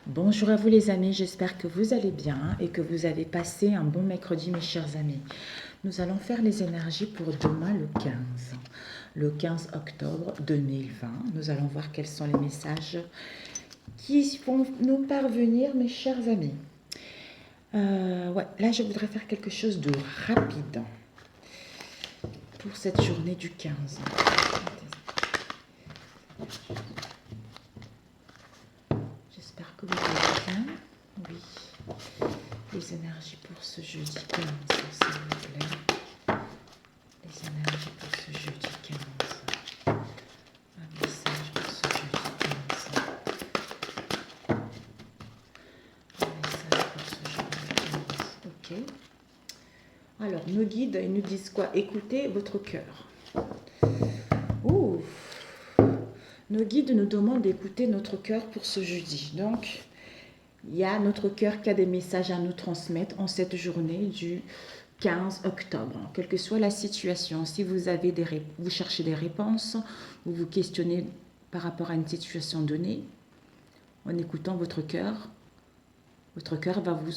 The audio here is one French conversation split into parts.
Bonjour à vous les amis, j'espère que vous allez bien et que vous avez passé un bon mercredi mes chers amis. Nous allons faire les énergies pour demain le 15 octobre 2020. Nous allons voir quels sont les messages qui vont nous parvenir mes chers amis. Là je voudrais faire quelque chose de rapide pour cette journée du 15. J'espère que vous allez bien. Oui. Les énergies pour ce jeudi 15, s'il vous plaît. Les énergies pour ce jeudi 15. Un message pour ce jeudi 15. Un message pour ce jeudi 15. Ok. Alors, nos guides, ils nous disent quoi? Écoutez votre cœur. Ouh. Nos guides nous demandent d'écouter notre cœur pour ce jeudi. Donc, il y a notre cœur qui a des messages à nous transmettre en cette journée du 15 octobre. Quelle que soit la situation, si vous cherchez des réponses ou vous questionnez par rapport à une situation donnée, en écoutant votre cœur va vous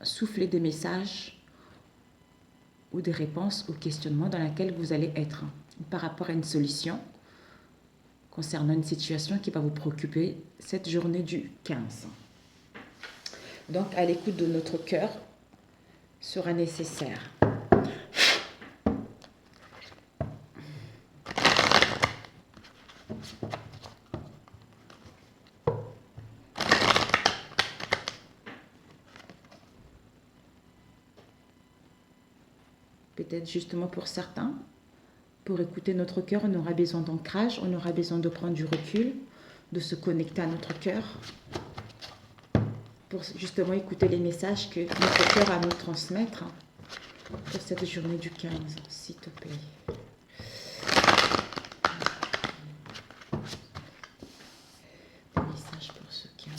souffler des messages ou des réponses au questionnement dans lequel vous allez être par rapport à une solution concernant une situation qui va vous préoccuper cette journée du 15. Donc, à l'écoute de notre cœur sera nécessaire. Peut-être justement pour certains, pour écouter notre cœur, on aura besoin d'ancrage, on aura besoin de prendre du recul, de se connecter à notre cœur, pour justement écouter les messages que notre cœur a à nous transmettre pour cette journée du 15, s'il te plaît. Des messages pour ce 15.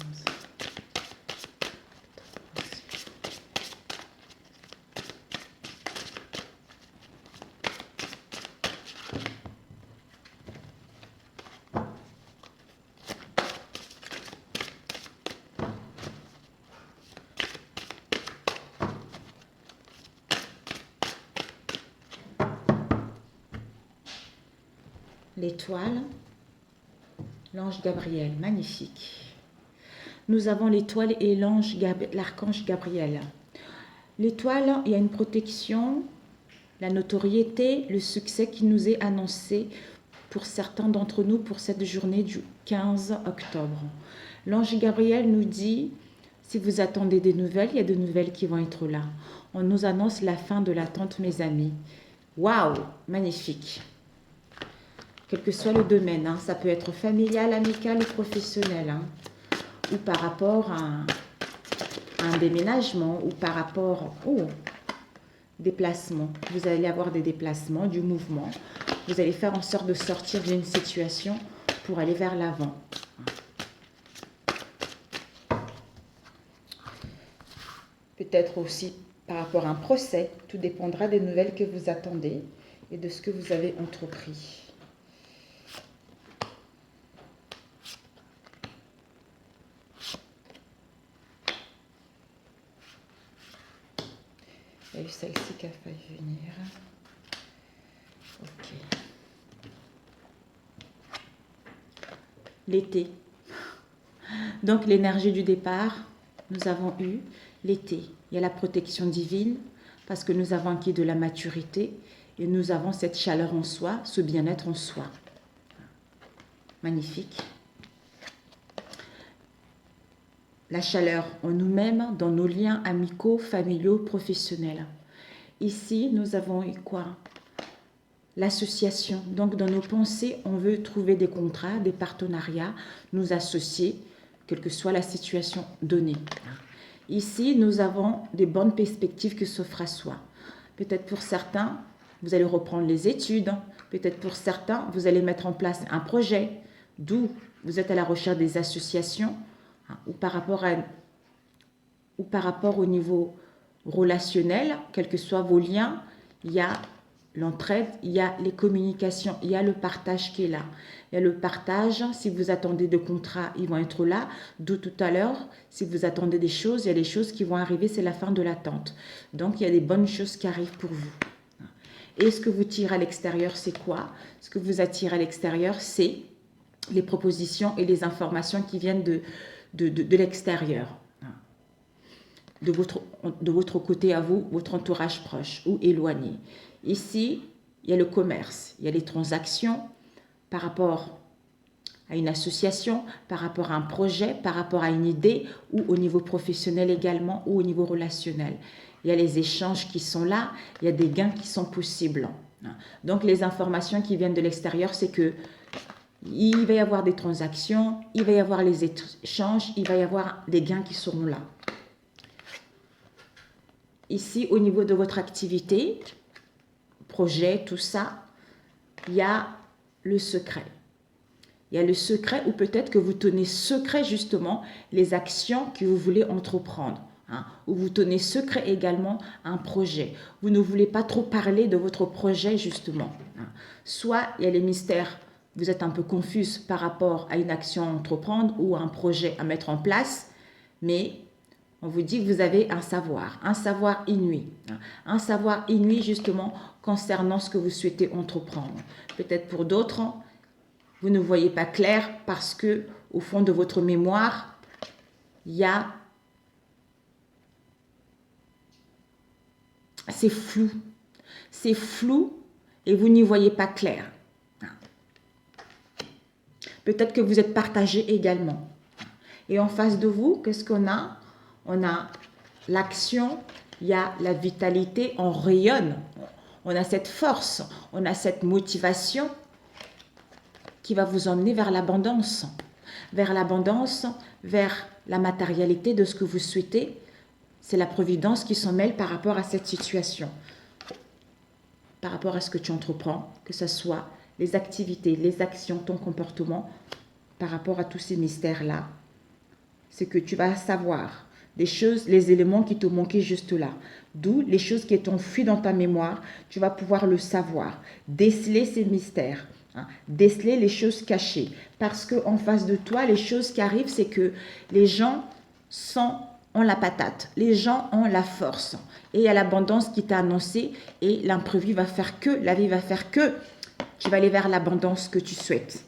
L'étoile, l'ange Gabriel, magnifique. Nous avons l'étoile et l'archange Gabriel. L'étoile, il y a une protection, la notoriété, le succès qui nous est annoncé pour certains d'entre nous pour cette journée du 15 octobre. L'ange Gabriel nous dit, si vous attendez des nouvelles, il y a des nouvelles qui vont être là. On nous annonce la fin de l'attente, mes amis. Waouh, magnifique. Quel que soit le domaine, ça peut être familial, amical ou professionnel, ou par rapport à un déménagement, ou par rapport au déplacement. Vous allez avoir des déplacements, du mouvement. Vous allez faire en sorte de sortir d'une situation pour aller vers l'avant. Peut-être aussi par rapport à un procès. Tout dépendra des nouvelles que vous attendez et de ce que vous avez entrepris. Il y a eu celle-ci qui a failli venir. Ok. L'été. Donc l'énergie du départ, nous avons eu l'été. Il y a la protection divine parce que nous avons acquis de la maturité et nous avons cette chaleur en soi, ce bien-être en soi. Magnifique. La chaleur en nous-mêmes, dans nos liens amicaux, familiaux, professionnels. Ici, nous avons eu quoi? L'association. Donc, dans nos pensées, on veut trouver des contrats, des partenariats, nous associer, quelle que soit la situation donnée. Ici, nous avons des bonnes perspectives qui s'offrent à soi. Peut-être pour certains, vous allez reprendre les études. Peut-être pour certains, vous allez mettre en place un projet, d'où vous êtes à la recherche des associations, ou par rapport au niveau relationnel, quels que soient vos liens, il y a l'entraide, il y a les communications, il y a le partage qui est là. Il y a le partage, si vous attendez des contrats, ils vont être là. D'où tout à l'heure, si vous attendez des choses, il y a des choses qui vont arriver, c'est la fin de l'attente. Donc, il y a des bonnes choses qui arrivent pour vous. Et ce que vous tirez à l'extérieur, c'est quoi? Ce que vous attirez à l'extérieur, c'est les propositions et les informations qui viennent de l'extérieur. De votre côté à vous, votre entourage proche ou éloigné. Ici, il y a le commerce, il y a les transactions par rapport à une association, par rapport à un projet, par rapport à une idée ou au niveau professionnel également ou au niveau relationnel. Il y a les échanges qui sont là, il y a des gains qui sont possibles. Donc les informations qui viennent de l'extérieur, c'est que il va y avoir des transactions, il va y avoir les échanges, il va y avoir des gains qui seront là. Ici, au niveau de votre activité, projet, tout ça, il y a le secret. Il y a le secret ou peut-être que vous tenez secret justement les actions que vous voulez entreprendre. Ou vous tenez secret également un projet. Vous ne voulez pas trop parler de votre projet justement. Soit il y a les mystères, vous êtes un peu confus par rapport à une action à entreprendre ou à un projet à mettre en place, mais on vous dit que vous avez un savoir inouï. Un savoir inouï justement concernant ce que vous souhaitez entreprendre. Peut-être pour d'autres, vous ne voyez pas clair parce que au fond de votre mémoire, il y a... C'est flou. C'est flou et vous n'y voyez pas clair. Peut-être que vous êtes partagé également. Et en face de vous, qu'est-ce qu'on a? On a l'action, il y a la vitalité, on rayonne. On a cette force, on a cette motivation qui va vous emmener vers l'abondance. Vers l'abondance, vers la matérialité de ce que vous souhaitez. C'est la providence qui s'en mêle par rapport à cette situation. Par rapport à ce que tu entreprends, que ce soit les activités, les actions, ton comportement, par rapport à tous ces mystères-là. C'est que tu vas savoir des choses, les éléments qui te manquaient juste là. D'où les choses qui sont enfuies dans ta mémoire, tu vas pouvoir le savoir. Déceler ces mystères. Déceler les choses cachées. Parce qu'en face de toi, les choses qui arrivent, c'est que les gens ont la patate. Les gens ont la force. Et il y a l'abondance qui t'a annoncé. Et l'imprévu va faire que, la vie va faire que tu vas aller vers l'abondance que tu souhaites.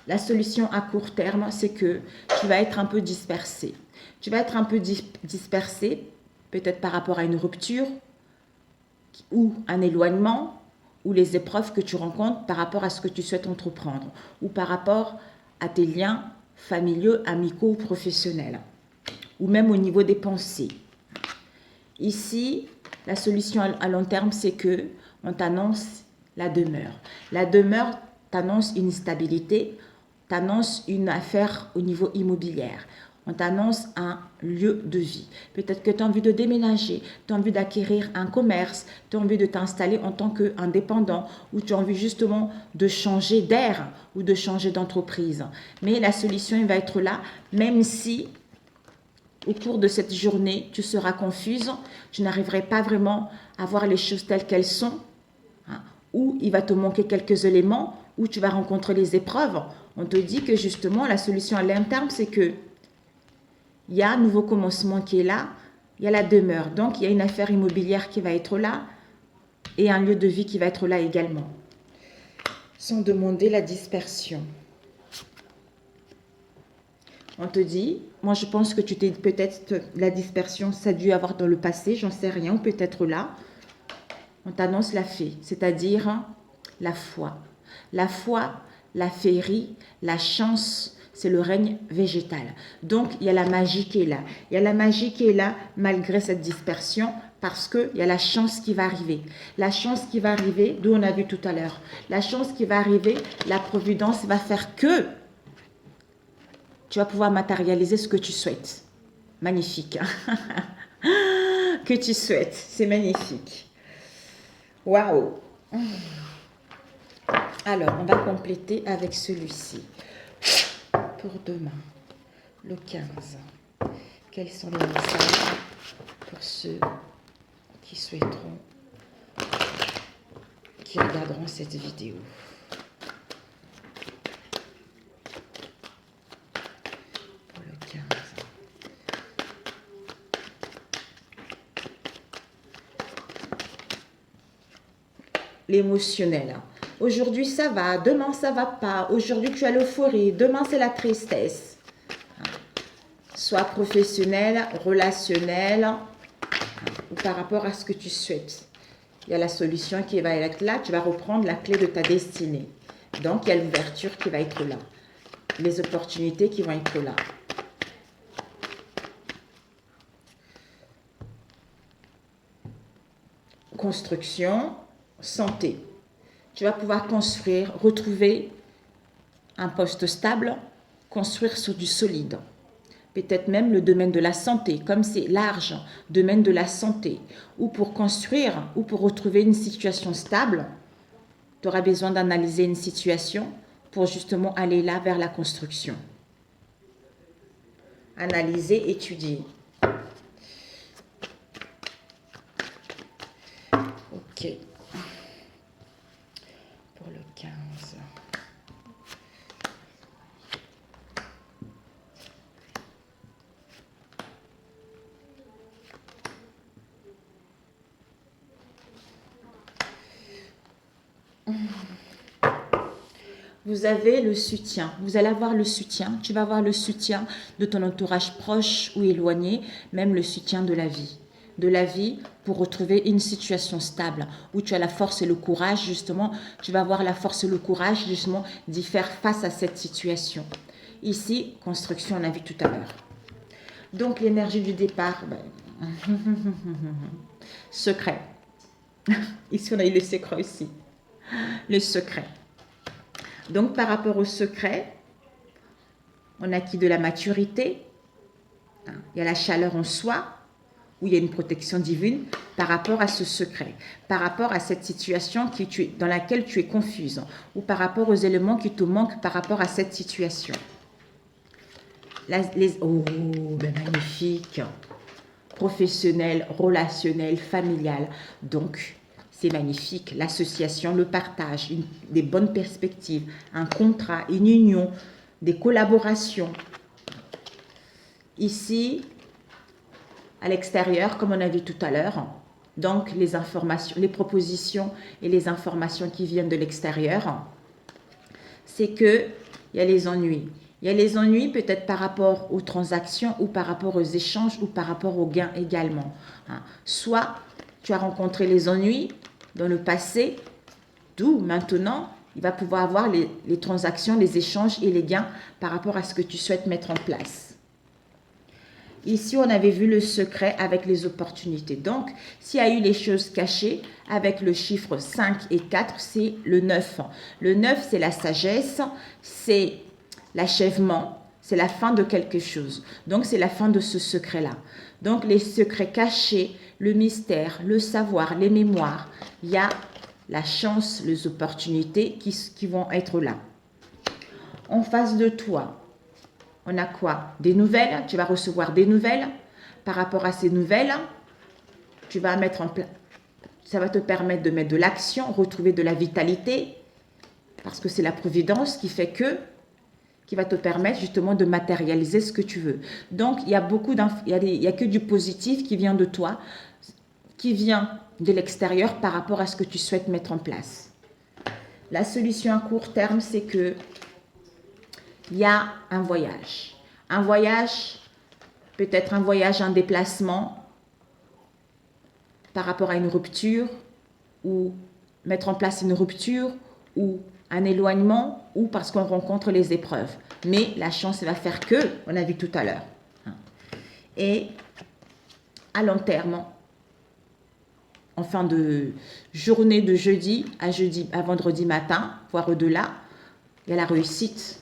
La solution à court terme, c'est que tu vas être un peu dispersé. Tu vas être un peu dispersé, peut-être par rapport à une rupture ou un éloignement ou les épreuves que tu rencontres par rapport à ce que tu souhaites entreprendre ou par rapport à tes liens familiaux, amicaux ou professionnels ou même au niveau des pensées. Ici, la solution à long terme, c'est que on t'annonce la demeure. La demeure t'annonce une stabilité, t'annonce une affaire au niveau immobilier. On t'annonce un lieu de vie. Peut-être que tu as envie de déménager, tu as envie d'acquérir un commerce, tu as envie de t'installer en tant qu'indépendant ou tu as envie justement de changer d'air ou de changer d'entreprise. Mais la solution, elle va être là, même si au cours de cette journée, tu seras confuse, tu n'arriveras pas vraiment à voir les choses telles qu'elles sont, ou il va te manquer quelques éléments, ou tu vas rencontrer les épreuves. On te dit que justement, la solution à long terme, c'est que il y a un nouveau commencement qui est là, il y a la demeure. Donc, il y a une affaire immobilière qui va être là et un lieu de vie qui va être là également. Sans demander la dispersion. On te dit, moi je pense que tu t'es peut-être, la dispersion, ça a dû avoir dans le passé, j'en sais rien, ou peut-être là. On t'annonce la fée, c'est-à-dire la foi. La foi, la féerie, la chance, c'est le règne végétal. Donc, il y a la magie qui est là. Il y a la magie qui est là malgré cette dispersion parce qu'il y a la chance qui va arriver. La chance qui va arriver, d'où on a vu tout à l'heure. La chance qui va arriver, la providence va faire que tu vas pouvoir matérialiser ce que tu souhaites. Magnifique. Que tu souhaites. C'est magnifique. Waouh. Alors, on va compléter avec celui-ci. Pour demain, le 15. Quels sont les messages pour ceux qui souhaiteront qui regarderont cette vidéo. Pour le 15. L'émotionnel. Aujourd'hui, ça va. Demain, ça va pas. Aujourd'hui, tu as l'euphorie. Demain, c'est la tristesse. Soit professionnel, relationnel, ou par rapport à ce que tu souhaites. Il y a la solution qui va être là. Tu vas reprendre la clé de ta destinée. Donc, il y a l'ouverture qui va être là. Les opportunités qui vont être là. Construction, santé. Tu vas pouvoir construire, retrouver un poste stable, construire sur du solide. Peut-être même le domaine de la santé, comme c'est large, domaine de la santé. Ou pour construire, ou pour retrouver une situation stable, tu auras besoin d'analyser une situation pour justement aller là vers la construction. Analyser, étudier. Ok. Pour le 15. Vous avez le soutien, vous allez avoir le soutien, tu vas avoir le soutien de ton entourage proche ou éloigné, même le soutien de la vie. De la vie pour retrouver une situation stable où tu as la force et le courage, justement, tu vas avoir la force et le courage, justement, d'y faire face à cette situation. Ici, construction, on a vu tout à l'heure. Donc, l'énergie du départ, secret. Ici, on a eu le secret aussi. Le secret. Donc, par rapport au secret, on acquis de la maturité. Il y a la chaleur en soi, où il y a une protection divine par rapport à ce secret, par rapport à cette situation dans laquelle tu es confuse, ou par rapport aux éléments qui te manquent par rapport à cette situation. Magnifique. Professionnel, relationnel, familial. Donc, c'est magnifique. L'association, le partage, des bonnes perspectives, un contrat, une union, des collaborations. Ici, à l'extérieur, comme on a vu tout à l'heure, donc les informations, les propositions et les informations qui viennent de l'extérieur, c'est que il y a les ennuis. Il y a les ennuis peut-être par rapport aux transactions ou par rapport aux échanges ou par rapport aux gains également. Soit tu as rencontré les ennuis dans le passé, d'où maintenant, il va pouvoir avoir les transactions, les échanges et les gains par rapport à ce que tu souhaites mettre en place. Ici, on avait vu le secret avec les opportunités. Donc, s'il y a eu les choses cachées, avec le chiffre 5 et 4, c'est le 9. Le 9, c'est la sagesse, c'est l'achèvement, c'est la fin de quelque chose. Donc, c'est la fin de ce secret-là. Donc, les secrets cachés, le mystère, le savoir, les mémoires, il y a la chance, les opportunités qui vont être là. En face de toi, on a quoi? Des nouvelles, tu vas recevoir des nouvelles. Par rapport à ces nouvelles, tu vas mettre en place, ça va te permettre de mettre de l'action, retrouver de la vitalité, parce que c'est la providence qui va te permettre justement de matérialiser ce que tu veux. Donc, il y a il y a que du positif qui vient de toi, qui vient de l'extérieur par rapport à ce que tu souhaites mettre en place. La solution à court terme, c'est que il y a un voyage. Un voyage, peut-être un voyage, un déplacement par rapport à une rupture ou mettre en place une rupture ou un éloignement ou parce qu'on rencontre les épreuves. Mais la chance va faire que, on a vu tout à l'heure. Et à long terme, en fin de journée de jeudi à vendredi matin, voire au-delà, il y a la réussite.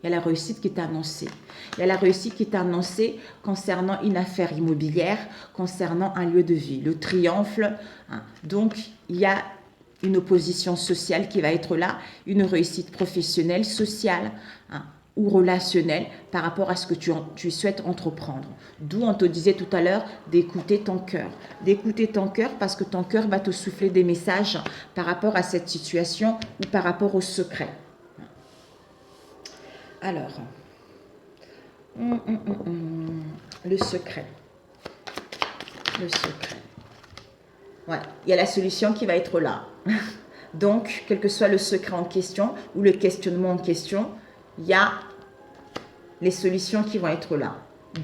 Il y a la réussite qui est annoncée. Il y a la réussite qui est annoncée concernant une affaire immobilière, concernant un lieu de vie, le triomphe. Donc, il y a une opposition sociale qui va être là, une réussite professionnelle, sociale, ou relationnel par rapport à ce que tu souhaites entreprendre. D'où on te disait tout à l'heure d'écouter ton cœur. D'écouter ton cœur parce que ton cœur va te souffler des messages par rapport à cette situation ou par rapport au secret. Alors, le secret. Le secret. Ouais, il y a la solution qui va être là. Donc, quel que soit le secret en question ou le questionnement en question, il y a les solutions qui vont être là.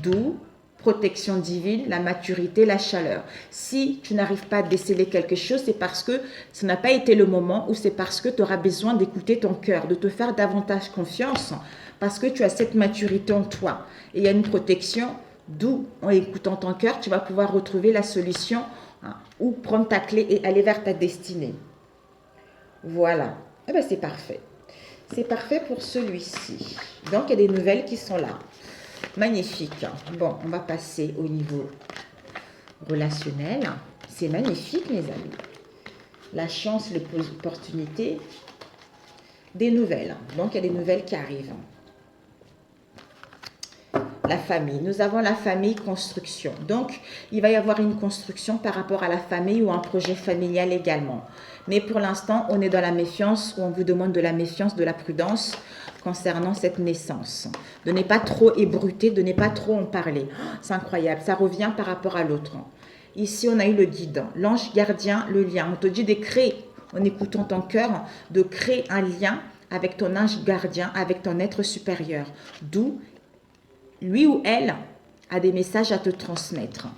D'où protection divine, la maturité, la chaleur. Si tu n'arrives pas à déceler quelque chose, c'est parce que ce n'a pas été le moment ou c'est parce que tu auras besoin d'écouter ton cœur, de te faire davantage confiance parce que tu as cette maturité en toi. Et il y a une protection, d'où en écoutant ton cœur, tu vas pouvoir retrouver la solution ou prendre ta clé et aller vers ta destinée. Voilà. Eh bien, c'est parfait. C'est parfait pour celui-ci. Donc, il y a des nouvelles qui sont là. Magnifique. Bon, on va passer au niveau relationnel. C'est magnifique, mes amis. La chance, l'opportunité, des nouvelles. Donc, il y a des nouvelles qui arrivent. La famille. Nous avons la famille construction. Donc, il va y avoir une construction par rapport à la famille ou un projet familial également. Mais pour l'instant, on est dans la méfiance où on vous demande de la méfiance, de la prudence concernant cette naissance. De ne pas trop ébruter, de ne pas trop en parler. C'est incroyable, ça revient par rapport à l'autre. Ici, on a eu le guide, l'ange gardien, le lien. On te dit de créer, en écoutant ton cœur, de créer un lien avec ton ange gardien, avec ton être supérieur. D'où lui ou elle a des messages à te transmettre.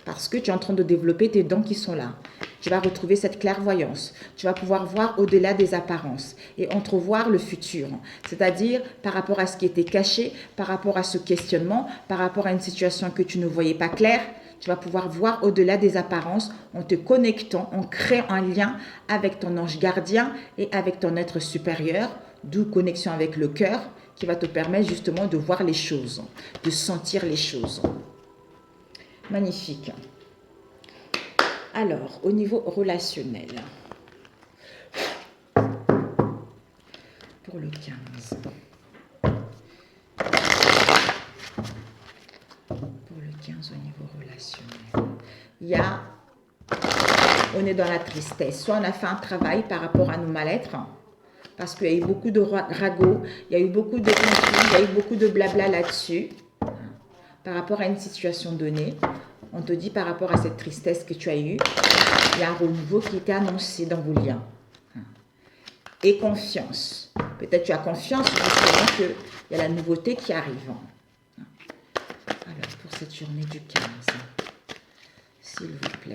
Parce que tu es en train de développer tes dons qui sont là. Tu vas retrouver cette clairvoyance. Tu vas pouvoir voir au-delà des apparences et entrevoir le futur. C'est-à-dire par rapport à ce qui était caché, par rapport à ce questionnement, par rapport à une situation que tu ne voyais pas claire. Tu vas pouvoir voir au-delà des apparences en te connectant, en créant un lien avec ton ange gardien et avec ton être supérieur, d'où connexion avec le cœur qui va te permettre justement de voir les choses, de sentir les choses. Magnifique. Alors, au niveau relationnel, pour le 15. Pour le 15 au niveau relationnel, il y a, on est dans la tristesse. Soit on a fait un travail par rapport à nos mal-être, parce qu'il y a eu beaucoup de ragots, il y a eu beaucoup de conflits, il y a eu beaucoup de blabla là-dessus, par rapport à une situation donnée. On te dit par rapport à cette tristesse que tu as eue, il y a un renouveau qui était annoncé dans vos liens. Et confiance. Peut-être tu as confiance justement qu'il y a la nouveauté qui arrive. Alors, pour cette journée du 15, s'il vous plaît.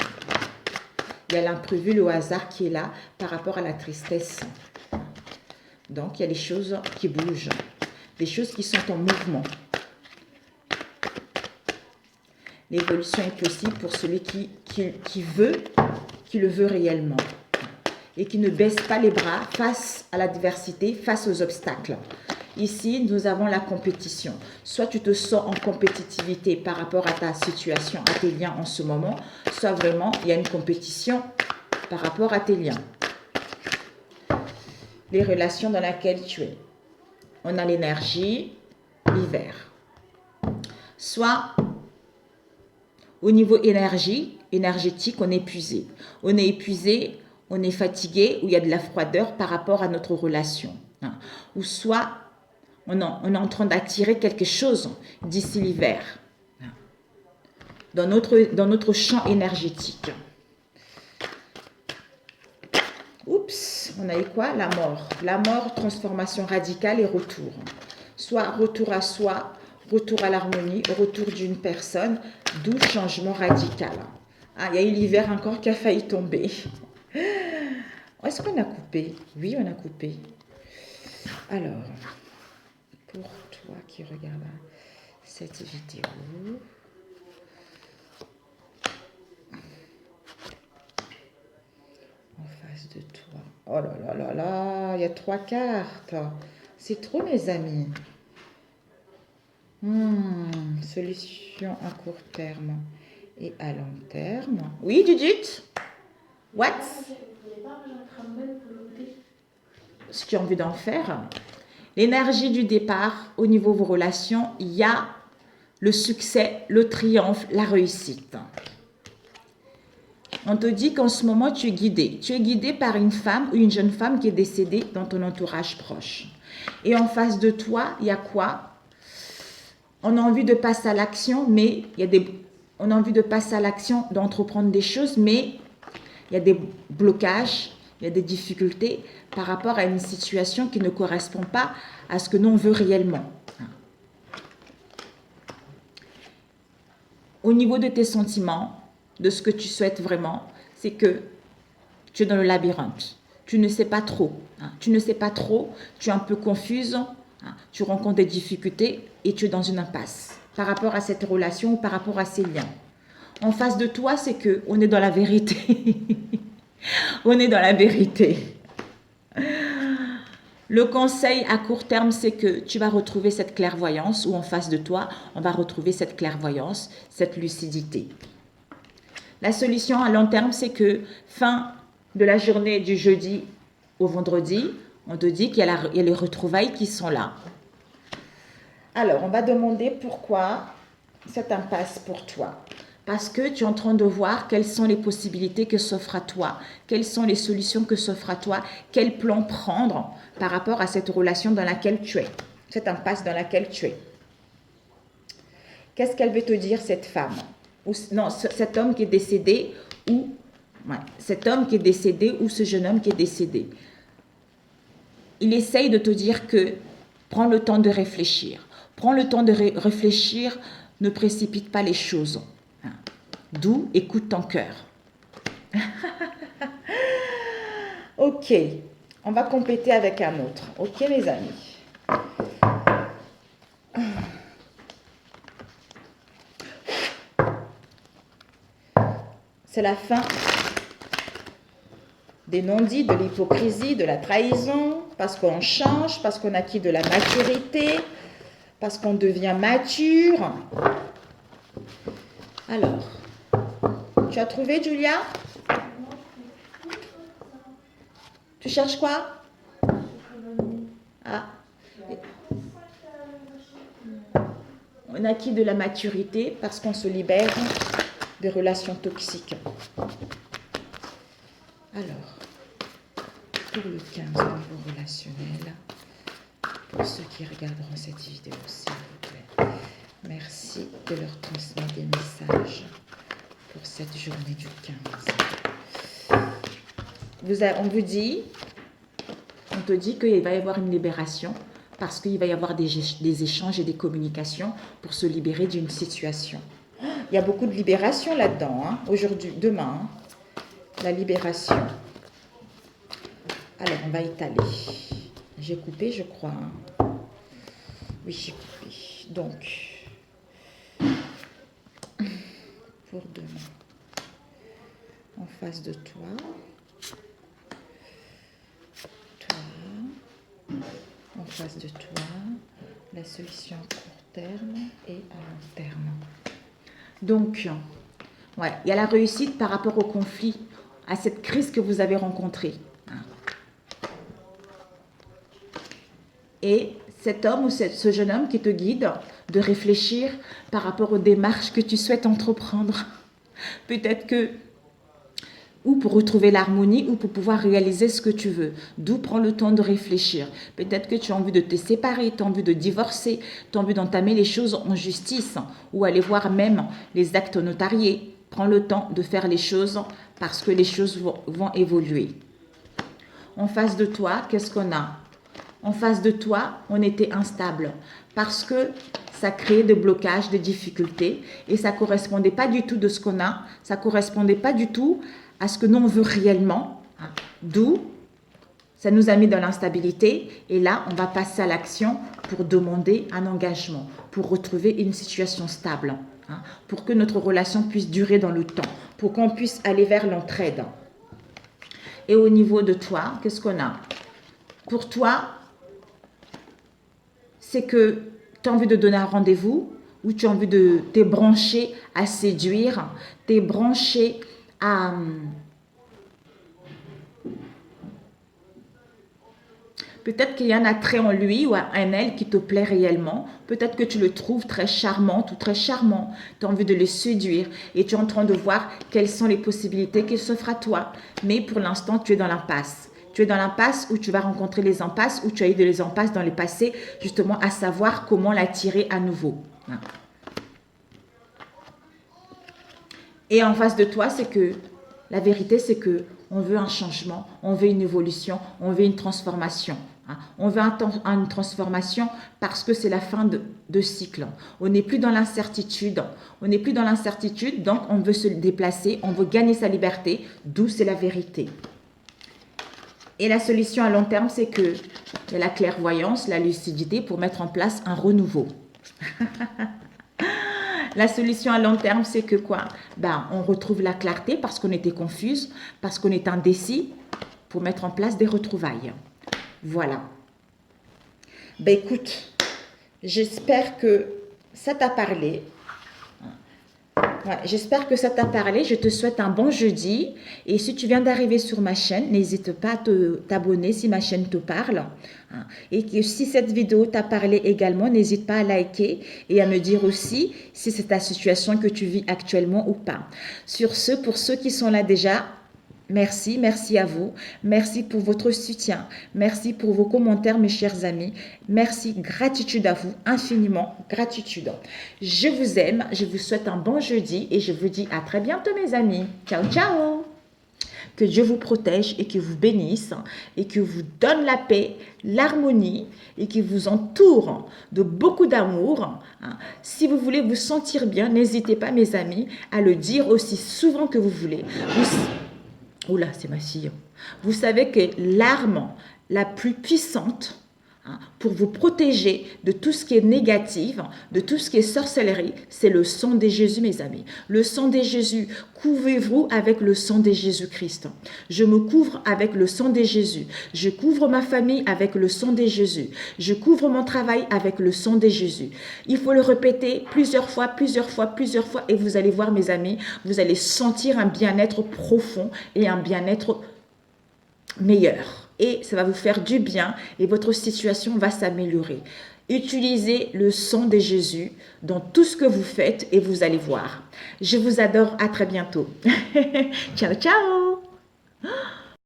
Il y a l'imprévu, le hasard qui est là par rapport à la tristesse. Donc, il y a des choses qui bougent, des choses qui sont en mouvement. L'évolution est possible pour celui qui le veut réellement et qui ne baisse pas les bras face à l'adversité, face aux obstacles. Ici, nous avons la compétition. Soit tu te sens en compétitivité par rapport à ta situation, à tes liens en ce moment, soit vraiment il y a une compétition par rapport à tes liens. Les relations dans lesquelles tu es. On a l'énergie, l'hiver. Soit au niveau énergétique, on est épuisé. On est épuisé, on est fatigué, ou il y a de la froideur par rapport à notre relation. Ou soit, on est en train d'attirer quelque chose d'ici l'hiver, dans notre champ énergétique. Oups, on a eu quoi? La mort. La mort, transformation radicale et retour. Soit retour à soi, retour à l'harmonie, retour d'une personne, d'où changement radical. Ah, il y a eu l'hiver encore qui a failli tomber. Est-ce qu'on a coupé? Oui, on a coupé. Alors, pour toi qui regardes cette vidéo, en face de toi. Oh là là là là, il y a 3 cartes. C'est trop, mes amis. Solution à court terme et à long terme. Oui, Judith? What? Ce que tu as envie d'en faire? L'énergie du départ, au niveau de vos relations, il y a le succès, le triomphe, la réussite. On te dit qu'en ce moment, tu es guidé. Tu es guidé par une femme ou une jeune femme qui est décédée dans ton entourage proche. Et en face de toi, il y a quoi? On a envie de passer à l'action, mais on a envie de passer à l'action, d'entreprendre des choses, mais il y a des blocages, il y a des difficultés par rapport à une situation qui ne correspond pas à ce que nous on veut réellement. Au niveau de tes sentiments, de ce que tu souhaites vraiment, c'est que tu es dans le labyrinthe. Tu ne sais pas trop. Tu ne sais pas trop, tu es un peu confuse, tu rencontres des difficultés et tu es dans une impasse par rapport à cette relation ou par rapport à ces liens. En face de toi, c'est que on est dans la vérité. On est dans la vérité. Le conseil à court terme, c'est que tu vas retrouver cette clairvoyance ou en face de toi, on va retrouver cette clairvoyance, cette lucidité. La solution à long terme, c'est que fin de la journée du jeudi au vendredi, on te dit qu'il y a les retrouvailles qui sont là. Alors, on va demander pourquoi cette impasse pour toi. Parce que tu es en train de voir quelles sont les possibilités que s'offrent à toi, quelles sont les solutions que s'offrent à toi, quel plan prendre par rapport à cette relation dans laquelle tu es, cette impasse dans laquelle tu es. Qu'est-ce qu'elle veut te dire, cette femme? Ou, non, cet homme qui est décédé ou cet homme qui est décédé ou ce jeune homme qui est décédé. Il essaye de te dire que prends le temps de réfléchir. Prends le temps de réfléchir, ne précipite pas les choses. D'où écoute ton cœur. Ok, on va compléter avec un autre. Ok, mes amis. C'est la fin des non-dits, de l'hypocrisie, de la trahison, parce qu'on change, parce qu'on acquiert de la maturité, parce qu'on devient mature. Alors, tu as trouvé, Julia? Tu cherches quoi? Ah. On acquiert de la maturité parce qu'on se libère des relations toxiques. Alors, pour le 15 au niveau relationnel, pour ceux qui regarderont cette vidéo, s'il vous plaît, merci de leur transmettre des messages pour cette journée du 15. On vous dit, on te dit qu'il va y avoir une libération parce qu'il va y avoir des échanges et des communications pour se libérer d'une situation. Il y a beaucoup de libération là-dedans, hein, aujourd'hui, demain. La libération. Alors, on va étaler. J'ai coupé, je crois. Hein. Oui, j'ai coupé. Donc, pour demain, en face de toi, en face de toi, la solution à court terme et à long terme. Donc, ouais, il y a la réussite par rapport au conflit, à cette crise que vous avez rencontrée. Et cet homme ou ce jeune homme qui te guide de réfléchir par rapport aux démarches que tu souhaites entreprendre. Peut-être que, ou pour retrouver l'harmonie, ou pour pouvoir réaliser ce que tu veux. D'où prends le temps de réfléchir. Peut-être que tu as envie de te séparer, tu as envie de divorcer, tu as envie d'entamer les choses en justice, ou aller voir même les actes notariés. Prends le temps de faire les choses parce que les choses vont évoluer. En face de toi, qu'est-ce qu'on a? En face de toi, on était instable parce que ça créait des blocages, des difficultés et ça ne correspondait pas du tout de ce qu'on a, ça ne correspondait pas du tout à ce que nous on veut réellement, d'où ça nous a mis dans l'instabilité et là on va passer à l'action pour demander un engagement, pour retrouver une situation stable, pour que notre relation puisse durer dans le temps, pour qu'on puisse aller vers l'entraide. Et au niveau de toi, qu'est-ce qu'on a? Pour toi, c'est que tu as envie de donner un rendez-vous ou tu as envie de t'es branché à séduire, t'es branché à... Peut-être qu'il y a un attrait en lui ou en elle qui te plaît réellement. Peut-être que tu le trouves très charmante ou très charmant. Tu as envie de le séduire et tu es en train de voir quelles sont les possibilités qu'il s'offre à toi. Mais pour l'instant, tu es dans l'impasse. Tu es dans l'impasse où tu vas rencontrer les impasses, où tu as eu des impasses dans le passé, justement à savoir comment l'attirer à nouveau. Et en face de toi, c'est que la vérité, c'est que on veut un changement, on veut une évolution, on veut une transformation. On veut une transformation parce que c'est la fin de cycle. On n'est plus dans l'incertitude. On n'est plus dans l'incertitude, donc on veut se déplacer, on veut gagner sa liberté, d'où c'est la vérité. Et la solution à long terme, c'est que il y a la clairvoyance, la lucidité pour mettre en place un renouveau. La solution à long terme, c'est que quoi? On retrouve la clarté parce qu'on était confuse, parce qu'on est indécis, pour mettre en place des retrouvailles. Voilà. Écoute, j'espère que ça t'a parlé. Ouais, j'espère que ça t'a parlé. Je te souhaite un bon jeudi. Et si tu viens d'arriver sur ma chaîne, n'hésite pas à t'abonner si ma chaîne te parle. Et que si cette vidéo t'a parlé également, n'hésite pas à liker et à me dire aussi si c'est ta situation que tu vis actuellement ou pas. Sur ce, pour ceux qui sont là déjà, merci, merci à vous. Merci pour votre soutien. Merci pour vos commentaires, mes chers amis. Merci, gratitude à vous, infiniment, gratitude. Je vous aime, je vous souhaite un bon jeudi et je vous dis à très bientôt, mes amis. Ciao, ciao! Que Dieu vous protège et que vous bénisse et que vous donne la paix, l'harmonie et qui vous entoure de beaucoup d'amour. Si vous voulez vous sentir bien, n'hésitez pas, mes amis, à le dire aussi souvent que vous voulez. Oula, c'est ma fille. Vous savez que l'arme la plus puissante pour vous protéger de tout ce qui est négatif, de tout ce qui est sorcellerie, c'est le sang de Jésus, mes amis. Le sang de Jésus, couvrez-vous avec le sang de Jésus-Christ. Je me couvre avec le sang de Jésus. Je couvre ma famille avec le sang de Jésus. Je couvre mon travail avec le sang de Jésus. Il faut le répéter plusieurs fois, et vous allez voir, mes amis, vous allez sentir un bien-être profond et un bien-être meilleur. Et ça va vous faire du bien et votre situation va s'améliorer. Utilisez le sang de Jésus dans tout ce que vous faites et vous allez voir. Je vous adore, à très bientôt. Ciao, ciao!